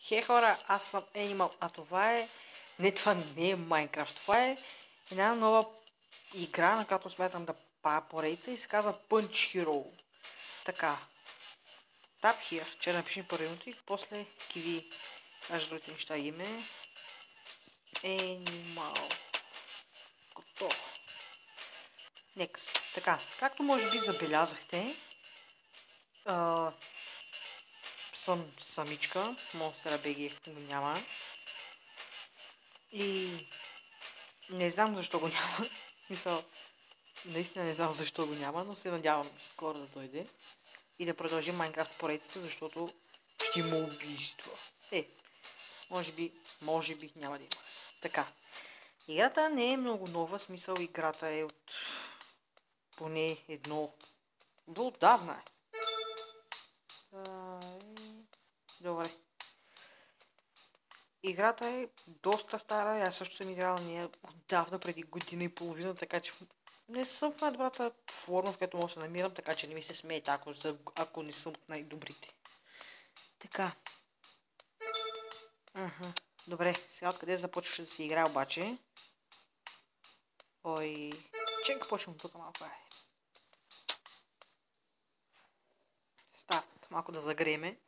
Хей хора, аз съм Animal, а това е... Не, това не е Майнкрафт, това е една нова игра, на която смятам да правя поредица и се казва Punch Hero. Така. Tap here, че напишем първото и после киви. Аж другите неща име. Animal. Готово. Next. Така, както може би забелязахте, съм самичка, Monster BG го няма. И не знам защо го няма. В смисъл, наистина не знам защо го няма, но се надявам скоро да дойде. И да продължим Майнкрафт поредицата, защото ще има убийство. Може би няма да има. Така. Играта не е много нова, смисъл играта е от поне едно... Отдавна е. Добре. Играта е доста стара, аз също съм играл нея отдавна, преди година и половина, така че не съм в най-добрата форма, в която мога да се намирам, така че не ми се смейте, ако не съм от най-добрите. Така. Добре, сега откъде започваше да се играе обаче? Ой, ченка почвам тук малко. Старт, малко да загреме.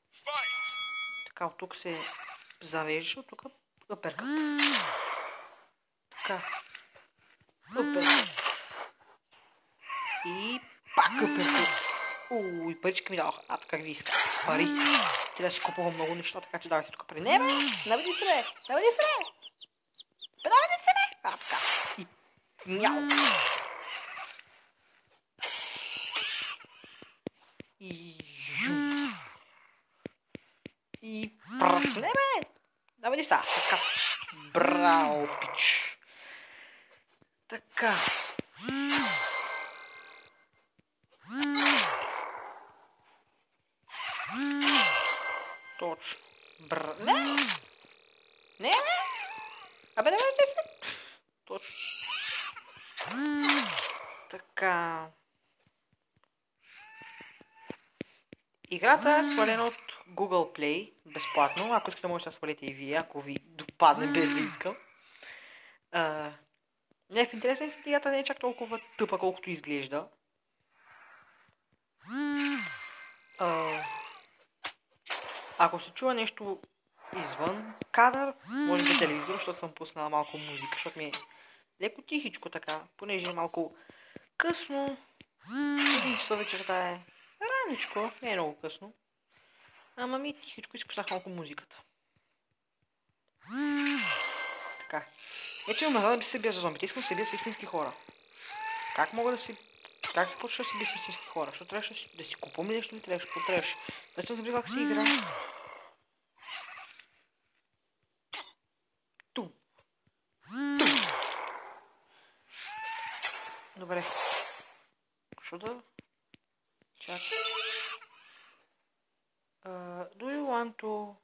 Така, от тук се завеждаш, от тук въперкат. Така. Въперкат. И пак въперкат. И парички ми дадоха. Как ви иска. С пари. Трябва да си купувам много неща, така че давайте тук при не, бе! Наведи се, бе! Наведи се, бе! Наведи се, бе! Така. И мяу. И жу. И пръсне, бе! Наведи са. Така. Браво, пич. Така. Точно. Не! Абе, не вижте се! Точно. Така. Играта е свалена от Google Play, безплатно. Ако искате, можете да свалите и вие, ако ви допадне без да искам. Не, в интересна играта не е чак толкова тъпа, колкото изглежда. Ако се чува нещо извън кадър, може би телевизор, защото съм пуснала малко музика, защото ми е леко тихичко така, понеже е малко късно. 1 часа вечерта е раничко, не е много късно. Ама ми е тихичко и си пуснах малко музиката. Така. Ето имам да се бия за зомбите, искам да се бия с истински хора. Как се почва да се бия с истински хора? Защото трябваше да си купувам нещо или трябваше? Да съм забил как се игра. Добре. Що да? Чакай. Do you want to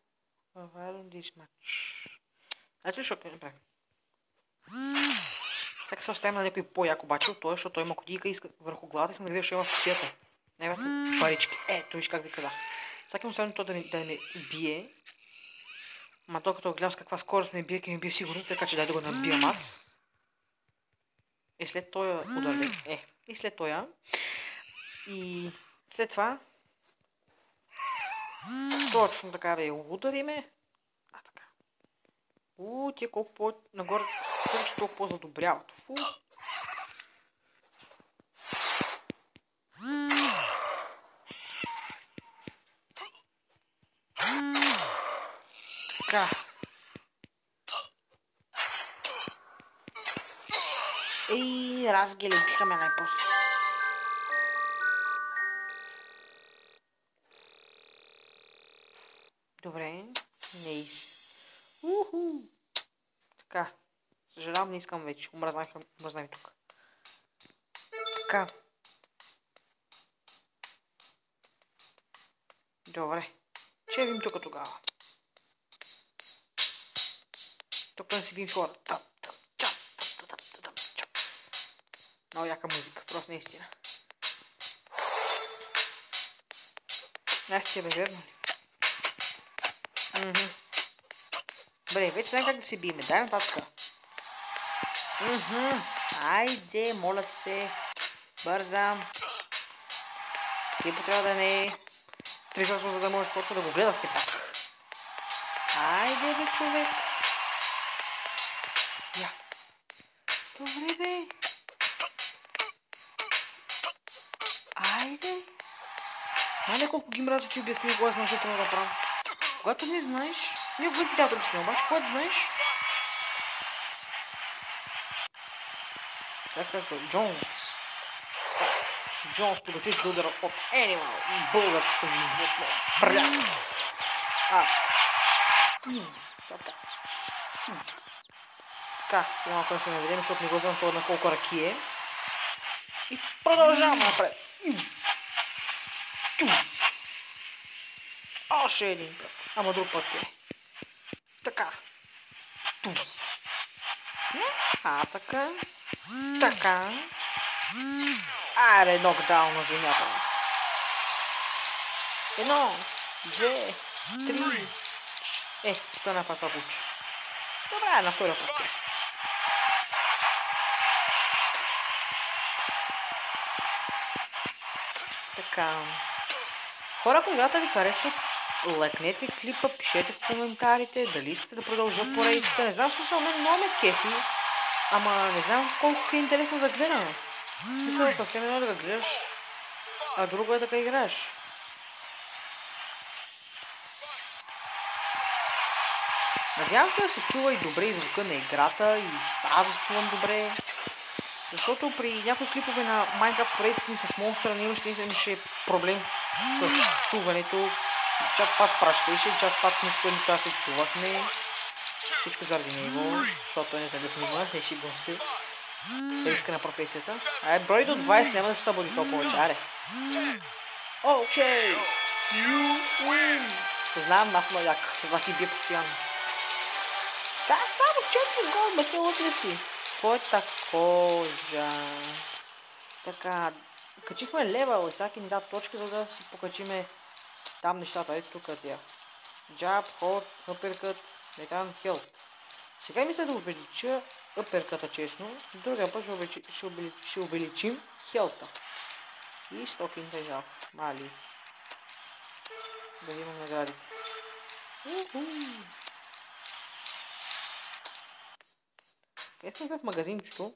run this match? Ето ли шок не направим? Сега се оставим на някой по-як обаче от това, защото той има кутийка и върху главата и съм да видя, що има в кутията. Най-вероятно парички. Ето виж как ви казах. Сега му оставим това да ме бие. Ма то като гледам с каква скорост ме бие, ме бие сигурно, така че дай да го набиям аз. И след тоя удар. И след тоя. И след това. Точно така да я удариме. Така. Тия колко по-нагоре стърчи, толкова по-задобряват. Така. Разгеле, бихаме най-после. Добре. Нейс. Така. Съжалявам, не искам вече. Омръзнах тук. Така. Добре. Че видим тук тогава. Тук да си видим с хора. Много яка музика, просто наистина. Аз ти бе, верно ли? Добре, вече знам как да се биеме. Дай нататък. Айде, моля се. Бързам. Клипа трябва да не е 3 часа, за да можеш просто да го гледа все пак. Айде, бе, човек. Я. Добре, бе. Айде. Мале колко ги мразя ти обясни, кога знам, че трябва да правя. Когато не знаеш, никога ти трябва да обясня, обаче когато знаеш... Как казва? Джонс. Джонс подготви се за удара от Енимал. Българското животно. Пряс. Така. Така, сега малко да се наведем, защото не го знам това на колко ръки е. И продължаваме напред. Още един път. Ама друг път е. Така. Така. Така. Аре, нокдаун на земята. 1, 2, 3. Ще стана пак това получи. Добре, на втория път. Така. Хора, ако играта ви харесват, лайкнете клипа, пишете в коментарите, дали искате да продължа поредицата. Не знам смисъл, мен много ме кефи, ама не знам колко е интересно за гледане. Мисля, съвсем едно да го гледаш, а друго е да го играеш. Надявам се да се чува и добре и звука на играта, и аз да се чувам добре. Защото при някои клипове на Minecraft поредици с монстра имаше проблем с чуването. Чак пак пращаше, чак пак нищо ни това се чувахме. Всичко заради него, защото не знае да снима, не шигвам се. Риска на професията. Брой до 20 няма да се събуди това повече, аре. Окей! You win! Знам, аз съм як, това ти бие постоянно. Как само 4 гол, бе, вътре си. Твоята кожа. Така, качихме левел и всяки ни да точки, за да си покачиме там нещата. Ето тук тя. Джаб, ход, uppercut, метан, хелт. Сега мисля да увелича uppercut-а честно. Другия път ще увеличим хелта. И стокинг жаб. Мали. Да имам наградите. Къде сме в магазинчето,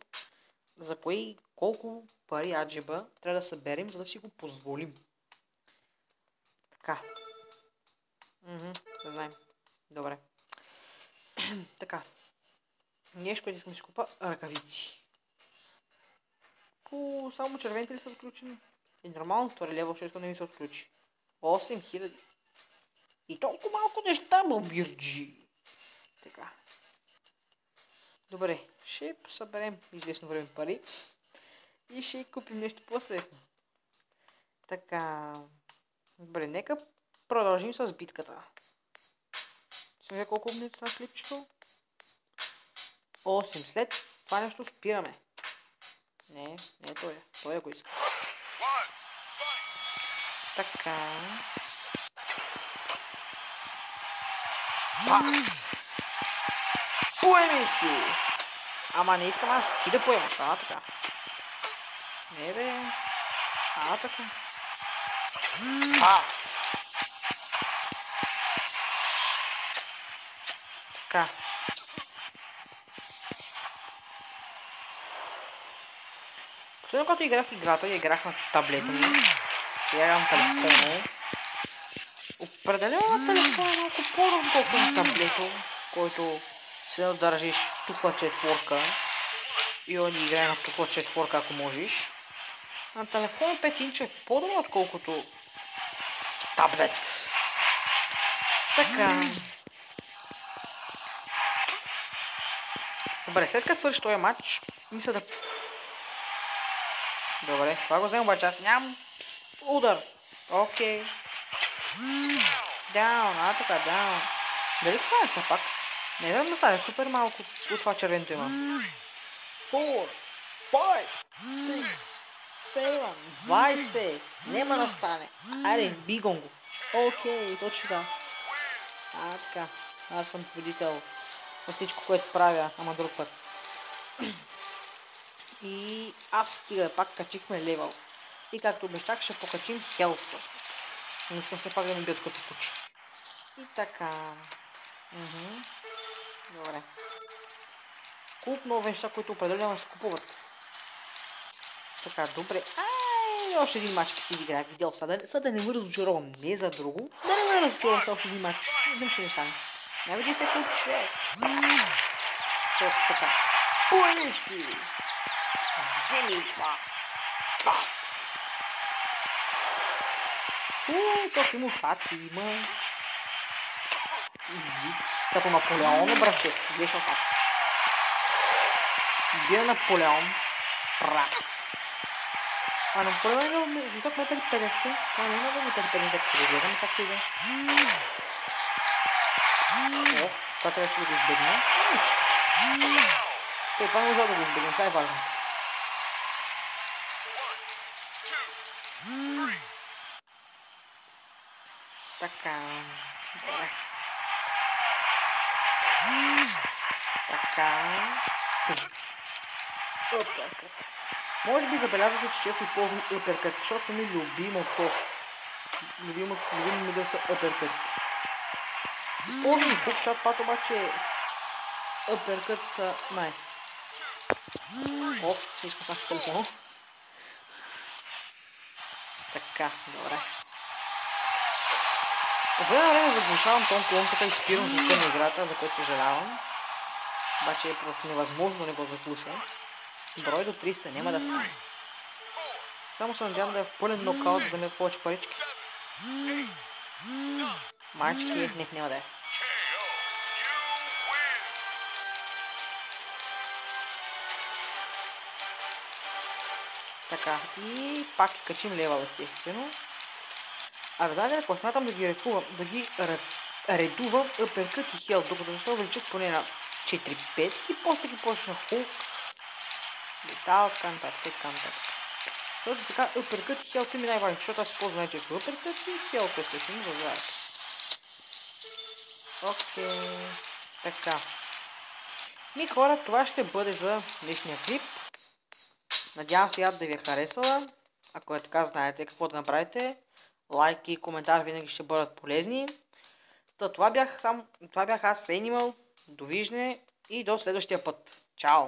за кое и колко пари аджеба трябва да съберем, за да си го позволим. Така. Да знаем. Добре. Така. Нещо, което искам да си купа, ръкавици. Само червените ли са отключени? И нормално втори левел, ще искам да ми се отключи. 8000. И толкова малко неща, бирджи. Така. Добре, ще съберем известно време пари и ще купим нещо по-свестно. Така. Добре, нека продължим с битката. Сега колко минути на клипчето? 8. След това нещо спираме. Не е той. Той го иска. Така. Поеми си! Ама не искам аз ти да поемаш, така. Не бе. Така. Така. Последно, когато играх играта, играх на таблета ми. Сега играм телефона. Определено на телефона е малко по-добро, колко на таблето, който се държиш тухла четворка и он играе на тухла четворка, ако можеш. На телефон 5 инча е по-добро, отколкото таблет. Така. Добре, след като свърши този матч, мисля да... Добре, това го взема, обаче аз нямам удар. Окей. Даун, така, даун. Дали това е все пак? Не знам да стане супер малко от това червеното има. 4, 5, 6, 7, 20. Нема да стане. Айде, бигон го. Окей, точно така. Така. Аз съм победител. на всичко, което правя, ама друг път. И аз стига, пак качихме левел. И както обещах, ще покачим хелт този път. Не искам се пак да ми бият като куче. И така. Добре. Куп много неща, които определено се купуват. Така, добре. Още един матч си изиграя. Видео сега да не ме разочаровам. Не за друго. Да не ме разочаровам с още един матч. Не знам, ще не стане. Не види се куче. Точно така. Пойни си! Вземи това! Пат! Тук има остаци, има... Извик. Като Наполеон, братче. Гледаш остат. Бия Наполеон. Прав. А Наполеон е висок 1,50 м. Това не е много 1,50 м, като го гледам, както и да. Ох, това трябваше да го избегна. Нищо. Това не можа да го избегна, това е важно. Така. Добре. Така. Uppercut. Може би забелязвате, че често използвам uppercut, защото са ми любимото. Любимо ми да са uppercut. Използвам хук чат пат, обаче uppercut са най. Ох, изпуснах с телефона. Така, добре. От време на време заглушавам тон колонката и спирам звука на играта, за което съжалявам. Обаче е просто невъзможно да не го заглуша. Брой до 300 няма да стане. Само се надявам да е в пълен нокаут, за да ме повече парички. Мачки, няма да е. Така, и пак качим левел, естествено. А веднага, ако смятам да ги редувам uppercut и хелт, докато да се увеличат поне на 4-5 и после ги почна хук, метал, така нататък. Защото сега uppercut и хелт са ми най-важни, защото аз използвам най-често uppercut и хелт, естествено, за здравето. Окей, така. И хора, това ще бъде за днешния клип. Надявам се да ви е харесала. Ако е така, знаете какво да направите. Лайк и коментар винаги ще бъдат полезни. Това бях аз, Animal. Довиждане и до следващия път. Чао!